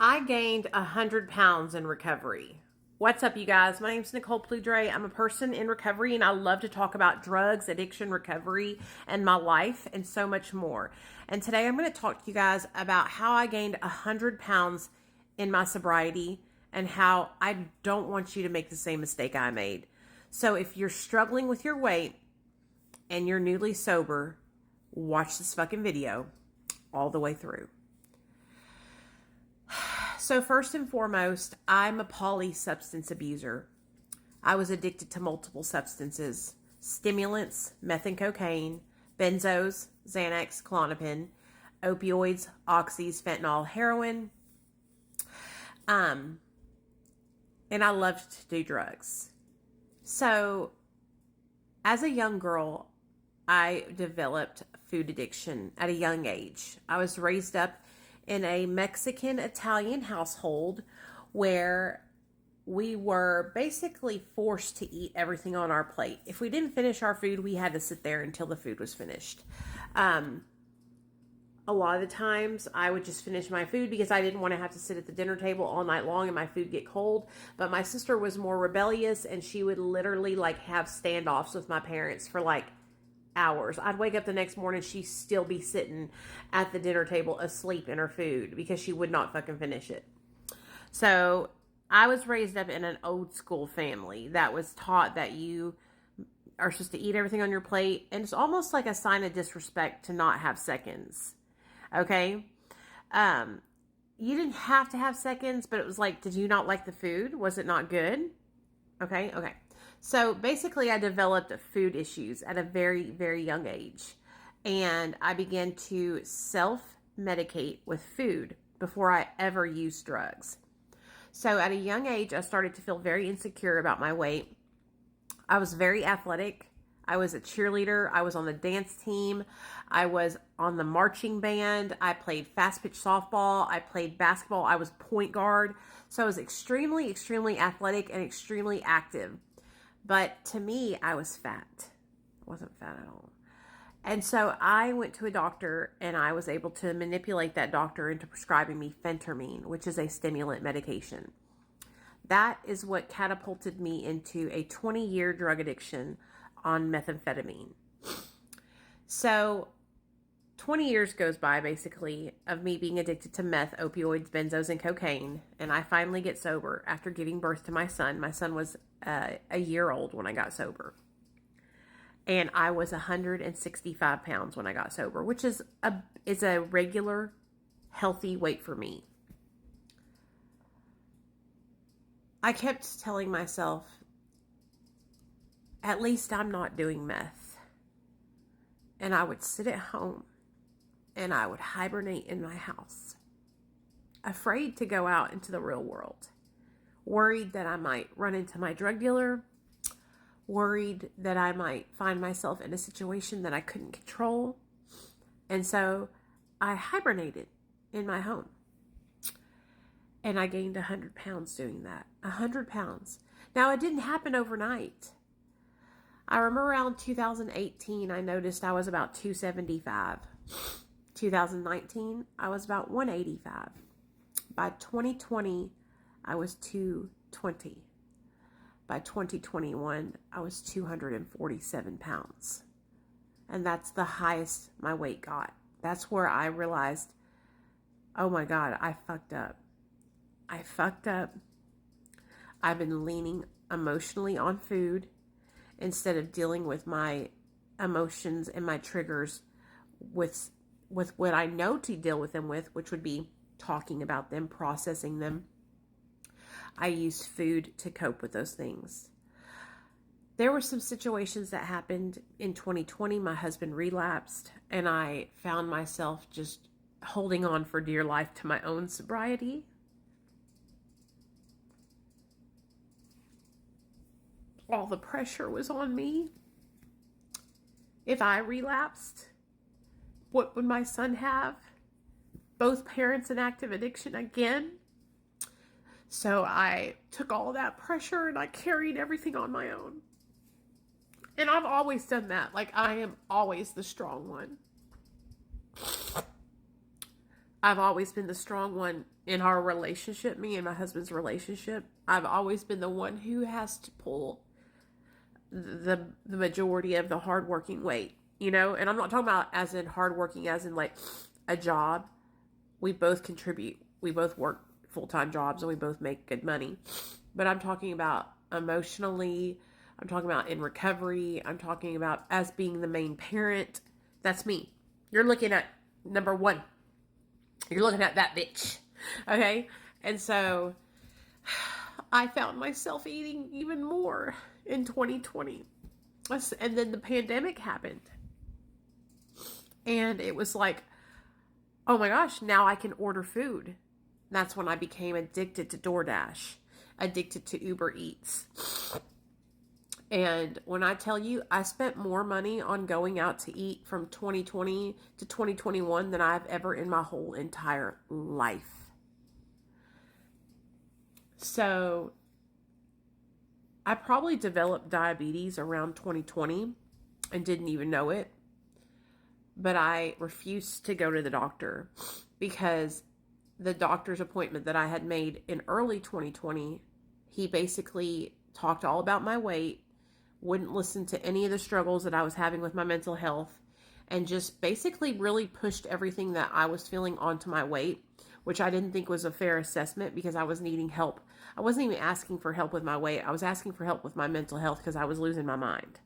I gained 100 pounds in recovery. What's up, you guys? My name is Nicole Pludre. I'm a person in recovery, and I love to talk about drugs, addiction, recovery, and my life, and so much more. And today I'm going to talk to you guys about how I gained 100 pounds in my sobriety and how I don't want you to make the same mistake I made. So if you're struggling with your weight and you're newly sober, watch this fucking video all the way through. So first and foremost, I'm a poly substance abuser. I was addicted to multiple substances: stimulants, meth and cocaine, benzos, Xanax, Klonopin, opioids, oxys, fentanyl, heroin. And I loved to do drugs. So as a young girl, I developed food addiction at a young age. I was raised up in a Mexican-Italian household where we were basically forced to eat everything on our plate. If we didn't finish our food, we had to sit there until the food was finished. A lot of the times I would just finish my food because I didn't want to have to sit at the dinner table all night long and my food get cold. But my sister was more rebellious, and she would literally have standoffs with my parents for hours. I'd wake up the next morning, she'd still be sitting at the dinner table asleep in her food because she would not fucking finish it. So I was raised up in an old school family that was taught that you are supposed to eat everything on your plate, and it's almost like a sign of disrespect to not have seconds. Okay? You didn't have to have seconds, but it was like, did you not like the food? Was it not good? Okay. So basically, I developed food issues at a very, very young age. And I began to self-medicate with food before I ever used drugs. So at a young age, I started to feel very insecure about my weight. I was very athletic. I was a cheerleader. I was on the dance team. I was on the marching band. I played fast pitch softball. I played basketball. I was point guard. So I was extremely, extremely athletic and extremely active. But to me, I was fat. I wasn't fat at all. And so I went to a doctor, and I was able to manipulate that doctor into prescribing me phentermine, which is a stimulant medication. That is what catapulted me into a 20-year drug addiction on methamphetamine. So 20 years goes by, basically, of me being addicted to meth, opioids, benzos, and cocaine. And I finally get sober after giving birth to my son. My son was a year old when I got sober. And I was 165 pounds when I got sober, which is a regular, healthy weight for me. I kept telling myself, at least I'm not doing meth. And I would sit at home and I would hibernate in my house, afraid to go out into the real world, worried that I might run into my drug dealer, worried that I might find myself in a situation that I couldn't control. And so I hibernated in my home. And I gained 100 pounds doing that. 100 pounds. Now, it didn't happen overnight. I remember around 2018, I noticed I was about 275. 2019, I was about 185. By 2020, I was 220. By 2021, I was 247 pounds. And that's the highest my weight got. That's where I realized, oh my God, I fucked up. I've been leaning emotionally on food instead of dealing with my emotions and my triggers with what I know to deal with them with, which would be talking about them, processing them. I use food to cope with those things. There were some situations that happened in 2020. My husband relapsed, and I found myself just holding on for dear life to my own sobriety. All the pressure was on me. If I relapsed, what would my son have? Both parents in active addiction again. So I took all that pressure and I carried everything on my own. And I've always done that. I am always the strong one. I've always been the strong one in our relationship, me and my husband's relationship. I've always been the one who has to pull the majority of the hardworking weight, you know? And I'm not talking about as in hardworking, as in like a job. We both contribute. We both work full-time jobs and we both make good money. But I'm talking about emotionally. I'm talking about in recovery. I'm talking about as being the main parent. That's me. You're looking at number one. You're looking at that bitch. Okay? And so I found myself eating even more in 2020. And then the pandemic happened. And it was like, oh my gosh, now I can order food. That's when I became addicted to DoorDash, addicted to Uber Eats. And when I tell you, I spent more money on going out to eat from 2020 to 2021 than I've ever in my whole entire life. So I probably developed diabetes around 2020 and didn't even know it. But I refused to go to the doctor because the doctor's appointment that I had made in early 2020, he basically talked all about my weight, wouldn't listen to any of the struggles that I was having with my mental health, and just basically really pushed everything that I was feeling onto my weight, which I didn't think was a fair assessment because I was needing help. I wasn't even asking for help with my weight. I was asking for help with my mental health because I was losing my mind.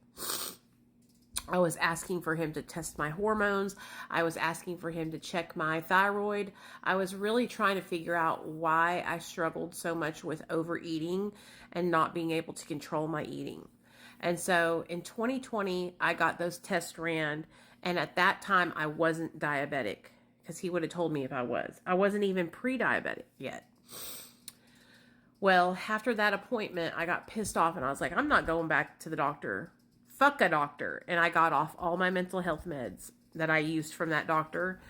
I was asking for him to test my hormones. I was asking for him to check my thyroid. I was really trying to figure out why I struggled so much with overeating and not being able to control my eating. And so in 2020, I got those tests ran. And at that time, I wasn't diabetic because he would have told me if I was. I wasn't even pre-diabetic yet. Well, after that appointment, I got pissed off and I was like, I'm not going back to the doctor. Fuck a doctor. And I got off all my mental health meds that I used from that doctor,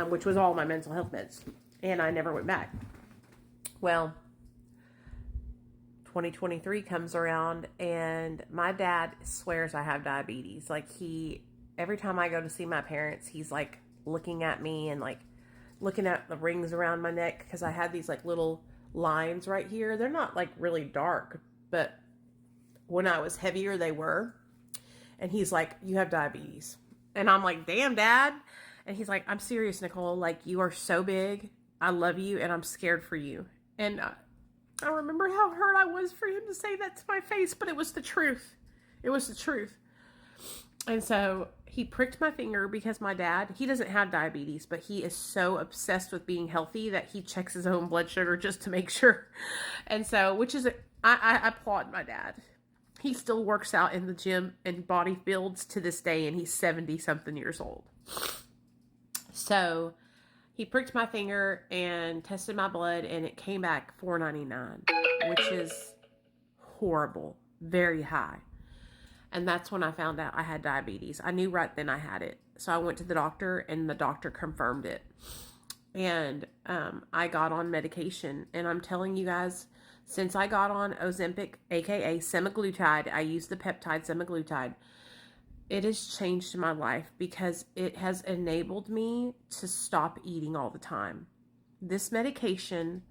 which was all my mental health meds. And I never went back. Well, 2023 comes around and my dad swears I have diabetes. Like every time I go to see my parents, he's like looking at me and like looking at the rings around my neck because I had these like little lines right here. They're not like really dark, but when I was heavier, they were. And he's like, you have diabetes. And I'm like, damn, Dad. And he's like, I'm serious, Nicole. Like, you are so big. I love you and I'm scared for you. And I remember how hurt I was for him to say that to my face, but it was the truth. It was the truth. And so he pricked my finger because my dad, he doesn't have diabetes, but he is so obsessed with being healthy that he checks his own blood sugar just to make sure. And so, which is, I applaud my dad. He still works out in the gym and body builds to this day, and he's 70 something years old. So he pricked my finger and tested my blood, and it came back 499, which is horrible, very high. And that's when I found out I had diabetes. I knew right then I had it. So I went to the doctor, and the doctor confirmed it. And I got on medication, and I'm telling you guys, since I got on Ozempic, aka semaglutide, I use the peptide semaglutide, it has changed my life because it has enabled me to stop eating all the time. This medication,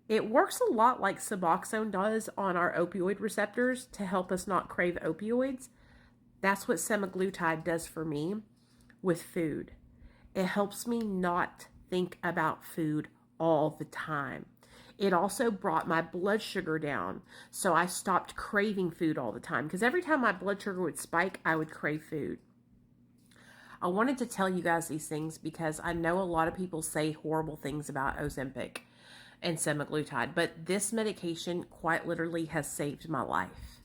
it works a lot like Suboxone does on our opioid receptors to help us not crave opioids. That's what semaglutide does for me with food. It helps me not think about food all the time. It also brought my blood sugar down, so I stopped craving food all the time. Because every time my blood sugar would spike, I would crave food. I wanted to tell you guys these things because I know a lot of people say horrible things about Ozempic and semaglutide, but this medication quite literally has saved my life.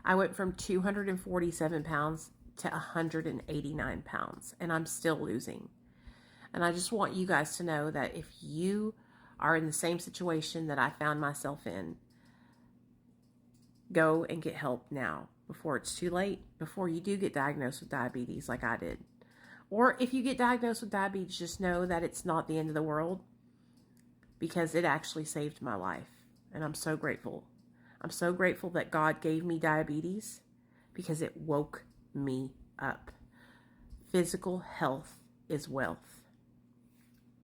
I went from 247 pounds to 189 pounds, and I'm still losing. And I just want you guys to know that if you are in the same situation that I found myself in, go and get help now before it's too late, before you do get diagnosed with diabetes like I did. Or if you get diagnosed with diabetes, just know that it's not the end of the world because it actually saved my life. And I'm so grateful. I'm so grateful that God gave me diabetes because it woke me up. Physical health is wealth.